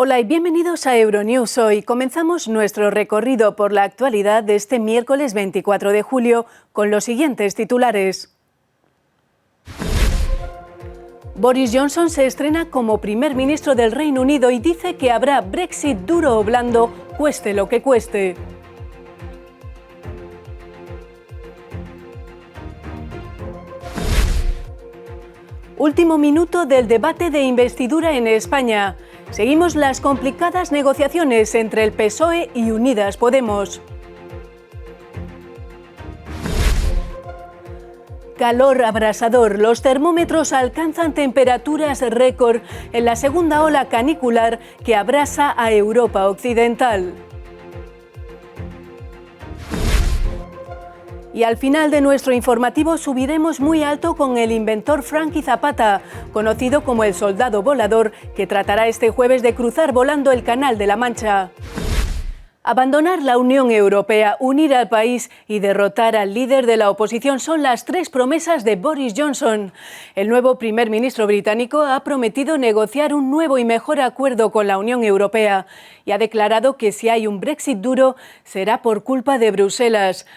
Hola y bienvenidos a Euronews. Hoy comenzamos nuestro recorrido por la actualidad de este miércoles 24 de julio con los siguientes titulares. Boris Johnson se estrena como primer ministro del Reino Unido y dice que habrá Brexit duro o blando, cueste lo que cueste. Último minuto del debate de investidura en España. Seguimos las complicadas negociaciones entre el PSOE y Unidas Podemos. Calor abrasador. Los termómetros alcanzan temperaturas récord en la segunda ola canicular que abrasa a Europa Occidental. Y al final de nuestro informativo subiremos muy alto con el inventor Frankie Zapata, conocido como el soldado volador, que tratará este jueves de cruzar volando el Canal de la Mancha. Abandonar la Unión Europea, unir al país y derrotar al líder de la oposición son las tres promesas de Boris Johnson. El nuevo primer ministro británico ha prometido negociar un nuevo y mejor acuerdo con la Unión Europea y ha declarado que si hay un Brexit duro será por culpa de Bruselas.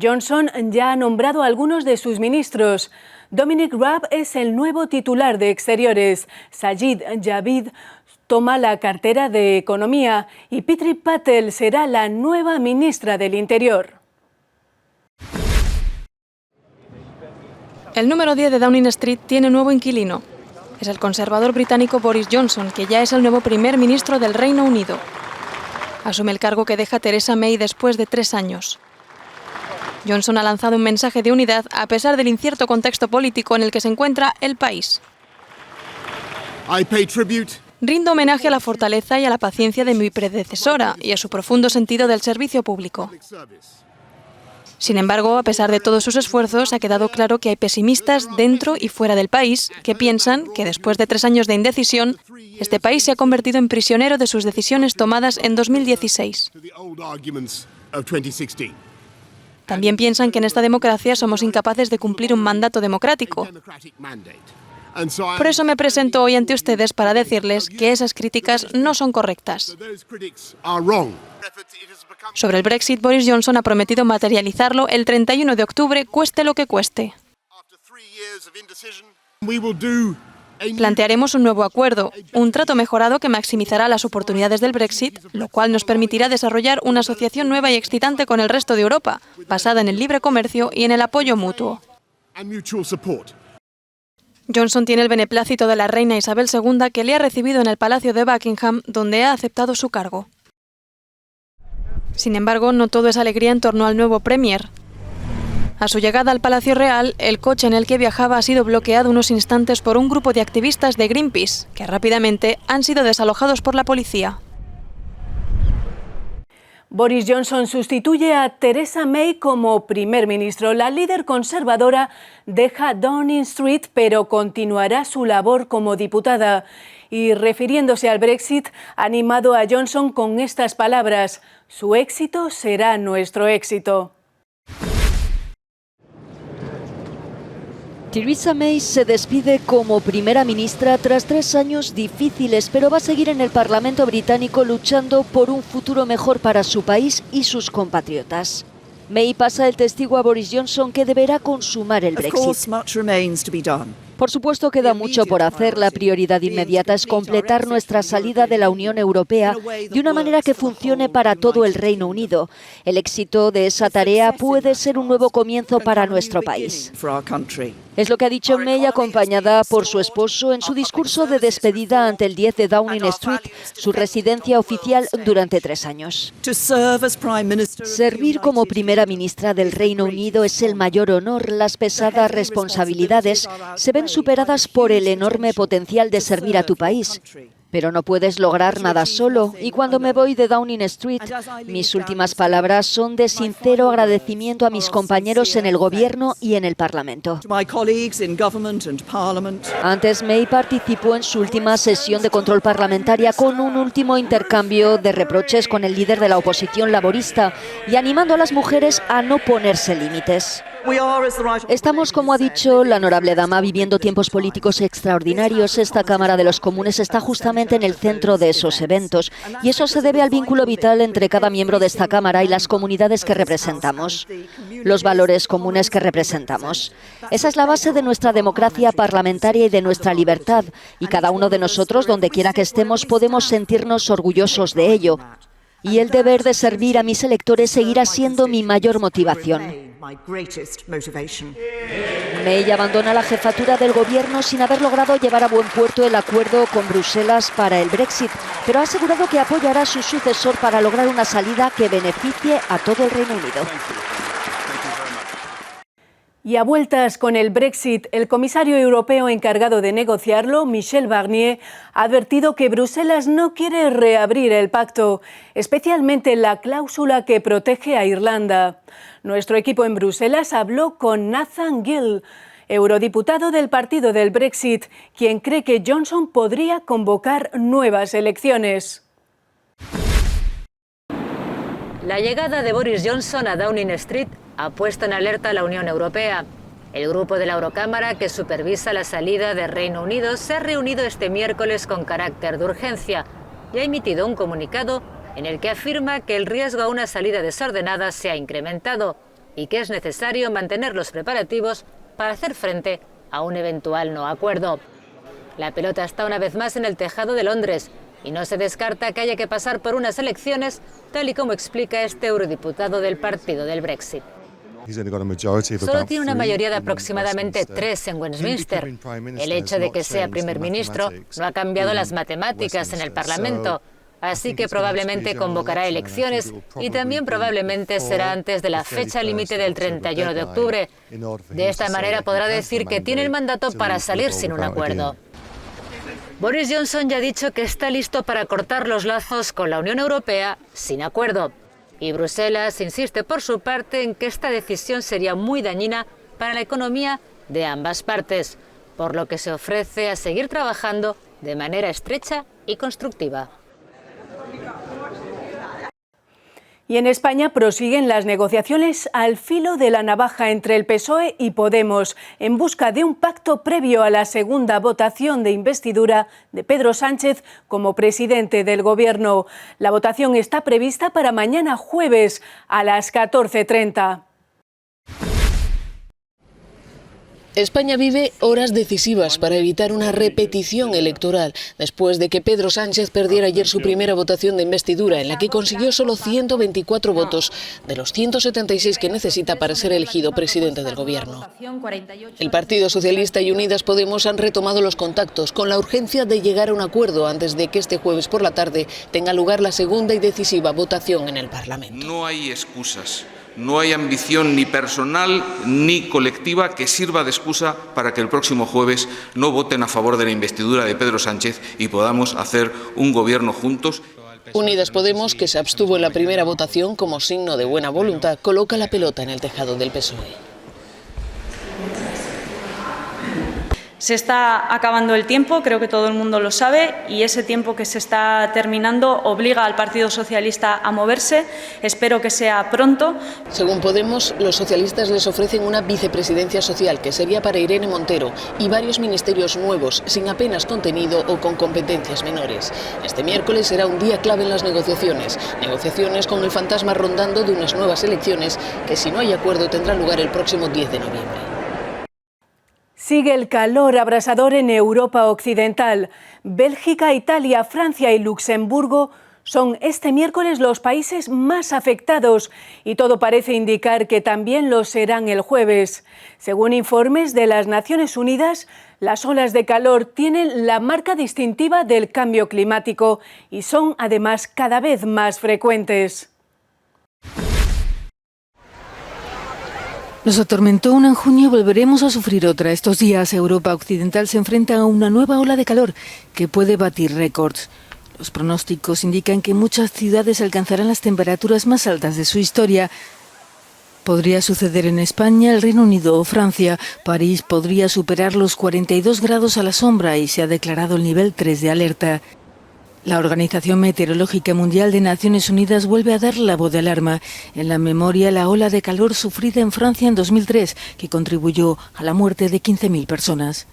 Johnson ya ha nombrado a algunos de sus ministros. Dominic Raab es el nuevo titular de Exteriores. Sajid Javid toma la cartera de Economía y Priti Patel será la nueva ministra del Interior. El número 10 de Downing Street tiene nuevo inquilino. Es el conservador británico Boris Johnson, que ya es el nuevo primer ministro del Reino Unido. Asume el cargo que deja Theresa May después de 3 años. Johnson ha lanzado un mensaje de unidad a pesar del incierto contexto político en el que se encuentra el país. Rindo homenaje a la fortaleza y a la paciencia de mi predecesora y a su profundo sentido del servicio público. Sin embargo, a pesar de todos sus esfuerzos, ha quedado claro que hay pesimistas dentro y fuera del país que piensan que después de 3 años de indecisión, este país se ha convertido en prisionero de sus decisiones tomadas en 2016. También piensan que en esta democracia somos incapaces de cumplir un mandato democrático. Por eso me presento hoy ante ustedes para decirles que esas críticas no son correctas. Sobre el Brexit, Boris Johnson ha prometido materializarlo el 31 de octubre, cueste lo que cueste. Plantearemos un nuevo acuerdo, un trato mejorado que maximizará las oportunidades del Brexit, lo cual nos permitirá desarrollar una asociación nueva y excitante con el resto de Europa, basada en el libre comercio y en el apoyo mutuo. Johnson tiene el beneplácito de la reina Isabel II, que le ha recibido en el Palacio de Buckingham, donde ha aceptado su cargo. Sin embargo, no todo es alegría en torno al nuevo premier. A su llegada al Palacio Real, el coche en el que viajaba ha sido bloqueado unos instantes por un grupo de activistas de Greenpeace, que rápidamente han sido desalojados por la policía. Boris Johnson sustituye a Theresa May como primer ministro. La líder conservadora deja Downing Street, pero continuará su labor como diputada. Y refiriéndose al Brexit, ha animado a Johnson con estas palabras: su éxito será nuestro éxito. Theresa May se despide como primera ministra tras 3 años difíciles, pero va a seguir en el Parlamento británico luchando por un futuro mejor para su país y sus compatriotas. May pasa el testigo a Boris Johnson, que deberá consumar el Brexit. Por supuesto, queda mucho por hacer. La prioridad inmediata es completar nuestra salida de la Unión Europea de una manera que funcione para todo el Reino Unido. El éxito de esa tarea puede ser un nuevo comienzo para nuestro país. Es lo que ha dicho May, acompañada por su esposo, en su discurso de despedida ante el 10 de Downing Street, su residencia oficial durante 3 años. Servir como primera ministra del Reino Unido es el mayor honor. Las pesadas responsabilidades se ven superadas por el enorme potencial de servir a tu país. Pero no puedes lograr nada solo, y cuando me voy de Downing Street, mis últimas palabras son de sincero agradecimiento a mis compañeros en el Gobierno y en el Parlamento. Antes, May participó en su última sesión de control parlamentaria con un último intercambio de reproches con el líder de la oposición laborista y animando a las mujeres a no ponerse límites. Estamos, como ha dicho la honorable dama, viviendo tiempos políticos extraordinarios. Esta Cámara de los Comunes está justamente en el centro de esos eventos y eso se debe al vínculo vital entre cada miembro de esta Cámara y las comunidades que representamos, los valores comunes que representamos. Esa es la base de nuestra democracia parlamentaria y de nuestra libertad, y cada uno de nosotros, donde quiera que estemos, podemos sentirnos orgullosos de ello. Y el deber de servir a mis electores seguirá siendo mi mayor motivación. May abandona la jefatura del gobierno sin haber logrado llevar a buen puerto el acuerdo con Bruselas para el Brexit, pero ha asegurado que apoyará a su sucesor para lograr una salida que beneficie a todo el Reino Unido. Y a vueltas con el Brexit, el comisario europeo encargado de negociarlo, Michel Barnier, ha advertido que Bruselas no quiere reabrir el pacto, especialmente la cláusula que protege a Irlanda. Nuestro equipo en Bruselas habló con Nathan Gill, eurodiputado del partido del Brexit, quien cree que Johnson podría convocar nuevas elecciones. La llegada de Boris Johnson a Downing Street ha puesto en alerta a la Unión Europea. El grupo de la Eurocámara que supervisa la salida de Reino Unido se ha reunido este miércoles con carácter de urgencia y ha emitido un comunicado en el que afirma que el riesgo a una salida desordenada se ha incrementado y que es necesario mantener los preparativos para hacer frente a un eventual no acuerdo. La pelota está una vez más en el tejado de Londres y no se descarta que haya que pasar por unas elecciones, tal y como explica este eurodiputado del partido del Brexit. Solo tiene una mayoría de aproximadamente 3 en Westminster. El hecho de que sea primer ministro no ha cambiado las matemáticas en el Parlamento, así que probablemente convocará elecciones y también probablemente será antes de la fecha límite del 31 de octubre. De esta manera podrá decir que tiene el mandato para salir sin un acuerdo. Boris Johnson ya ha dicho que está listo para cortar los lazos con la Unión Europea sin acuerdo. Y Bruselas insiste por su parte en que esta decisión sería muy dañina para la economía de ambas partes, por lo que se ofrece a seguir trabajando de manera estrecha y constructiva. Y en España prosiguen las negociaciones al filo de la navaja entre el PSOE y Podemos, en busca de un pacto previo a la segunda votación de investidura de Pedro Sánchez como presidente del Gobierno. La votación está prevista para mañana jueves a las 14:30. España vive horas decisivas para evitar una repetición electoral, después de que Pedro Sánchez perdiera ayer su primera votación de investidura, en la que consiguió solo 124 votos de los 176 que necesita para ser elegido presidente del Gobierno. El Partido Socialista y Unidas Podemos han retomado los contactos con la urgencia de llegar a un acuerdo antes de que este jueves por la tarde tenga lugar la segunda y decisiva votación en el Parlamento. No hay excusas. No hay ambición ni personal ni colectiva que sirva de excusa para que el próximo jueves no voten a favor de la investidura de Pedro Sánchez y podamos hacer un gobierno juntos. Unidas Podemos, que se abstuvo en la primera votación como signo de buena voluntad, coloca la pelota en el tejado del PSOE. Se está acabando el tiempo, creo que todo el mundo lo sabe, y ese tiempo que se está terminando obliga al Partido Socialista a moverse. Espero que sea pronto. Según Podemos, los socialistas les ofrecen una vicepresidencia social que sería para Irene Montero y varios ministerios nuevos, sin apenas contenido o con competencias menores. Este miércoles será un día clave en las negociaciones con el fantasma rondando de unas nuevas elecciones que, si no hay acuerdo, tendrán lugar el próximo 10 de noviembre. Sigue el calor abrasador en Europa Occidental. Bélgica, Italia, Francia y Luxemburgo son este miércoles los países más afectados y todo parece indicar que también lo serán el jueves. Según informes de las Naciones Unidas, las olas de calor tienen la marca distintiva del cambio climático y son además cada vez más frecuentes. Nos atormentó una en junio y volveremos a sufrir otra. Estos días Europa Occidental se enfrenta a una nueva ola de calor que puede batir récords. Los pronósticos indican que muchas ciudades alcanzarán las temperaturas más altas de su historia. Podría suceder en España, el Reino Unido o Francia. París podría superar los 42 grados a la sombra y se ha declarado el nivel 3 de alerta. La Organización Meteorológica Mundial de Naciones Unidas vuelve a dar la voz de alarma en la memoria la ola de calor sufrida en Francia en 2003, que contribuyó a la muerte de 15.000 personas.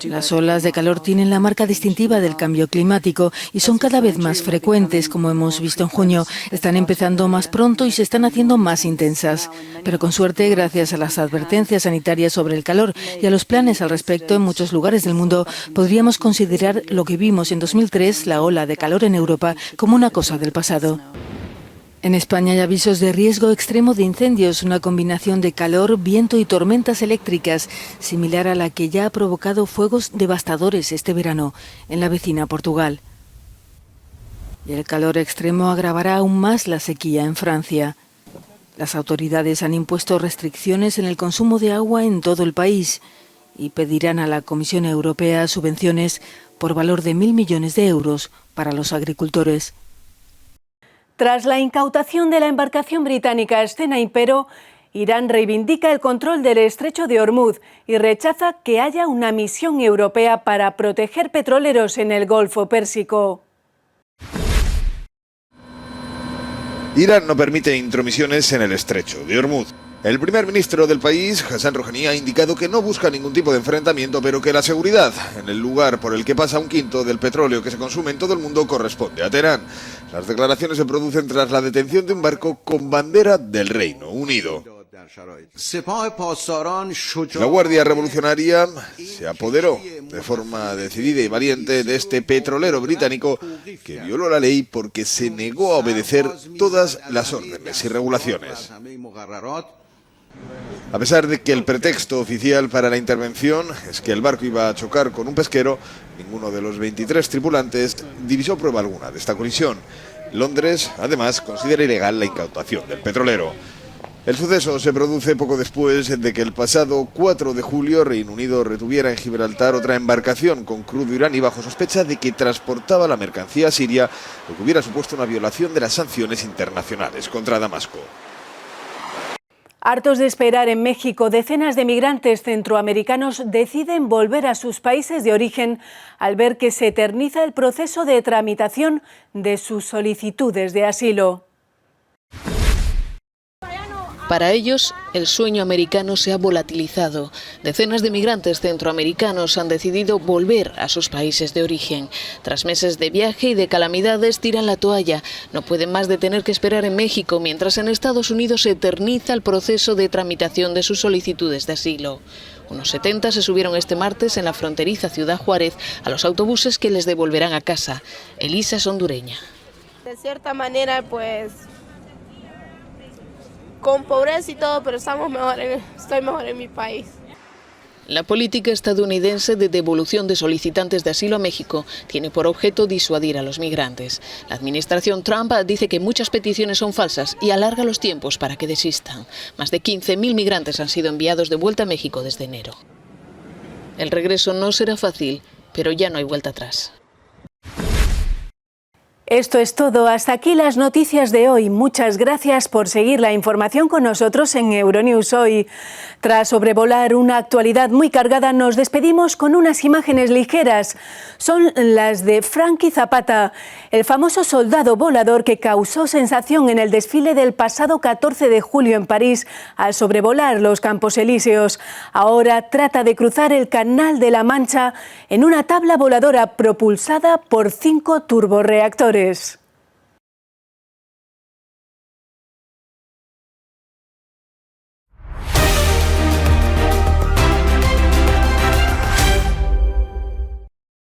Las olas de calor tienen la marca distintiva del cambio climático y son cada vez más frecuentes, como hemos visto en junio. Están empezando más pronto y se están haciendo más intensas. Pero con suerte, gracias a las advertencias sanitarias sobre el calor y a los planes al respecto en muchos lugares del mundo, podríamos considerar lo que vimos en 2003, la ola de calor en Europa, como una cosa del pasado. En España hay avisos de riesgo extremo de incendios, una combinación de calor, viento y tormentas eléctricas, similar a la que ya ha provocado fuegos devastadores este verano en la vecina Portugal. Y el calor extremo agravará aún más la sequía en Francia. Las autoridades han impuesto restricciones en el consumo de agua en todo el país y pedirán a la Comisión Europea subvenciones por valor de 1.000 millones de euros para los agricultores. Tras la incautación de la embarcación británica Stena Impero, Irán reivindica el control del estrecho de Hormuz y rechaza que haya una misión europea para proteger petroleros en el Golfo Pérsico. Irán no permite intromisiones en el estrecho de Hormuz. El primer ministro del país, Hassan Rouhani, ha indicado que no busca ningún tipo de enfrentamiento, pero que la seguridad en el lugar por el que pasa un quinto del petróleo que se consume en todo el mundo corresponde a Teherán. Las declaraciones se producen tras la detención de un barco con bandera del Reino Unido. La Guardia Revolucionaria se apoderó de forma decidida y valiente de este petrolero británico que violó la ley porque se negó a obedecer todas las órdenes y regulaciones. A pesar de que el pretexto oficial para la intervención es que el barco iba a chocar con un pesquero, ninguno de los 23 tripulantes divisó prueba alguna de esta colisión. Londres, además, considera ilegal la incautación del petrolero. El suceso se produce poco después de que el pasado 4 de julio Reino Unido retuviera en Gibraltar otra embarcación con crudo iraní bajo sospecha de que transportaba la mercancía a Siria, lo que hubiera supuesto una violación de las sanciones internacionales contra Damasco. Hartos de esperar en México, decenas de migrantes centroamericanos deciden volver a sus países de origen al ver que se eterniza el proceso de tramitación de sus solicitudes de asilo. Para ellos, el sueño americano se ha volatilizado. Decenas de migrantes centroamericanos han decidido volver a sus países de origen. Tras meses de viaje y de calamidades, tiran la toalla. No pueden más de tener que esperar en México, mientras en Estados Unidos se eterniza el proceso de tramitación de sus solicitudes de asilo. Unos 70 se subieron este martes en la fronteriza Ciudad Juárez a los autobuses que les devolverán a casa. Elisa es hondureña. De cierta manera, pues, con pobreza y todo, pero estoy mejor en mi país. La política estadounidense de devolución de solicitantes de asilo a México tiene por objeto disuadir a los migrantes. La administración Trump dice que muchas peticiones son falsas y alarga los tiempos para que desistan. Más de 15.000 migrantes han sido enviados de vuelta a México desde enero. El regreso no será fácil, pero ya no hay vuelta atrás. Esto es todo. Hasta aquí las noticias de hoy. Muchas gracias por seguir la información con nosotros en Euronews Hoy. Tras sobrevolar una actualidad muy cargada, nos despedimos con unas imágenes ligeras. Son las de Franky Zapata, el famoso soldado volador que causó sensación en el desfile del pasado 14 de julio en París al sobrevolar los Campos Elíseos. Ahora trata de cruzar el Canal de la Mancha en una tabla voladora propulsada por 5 turborreactores.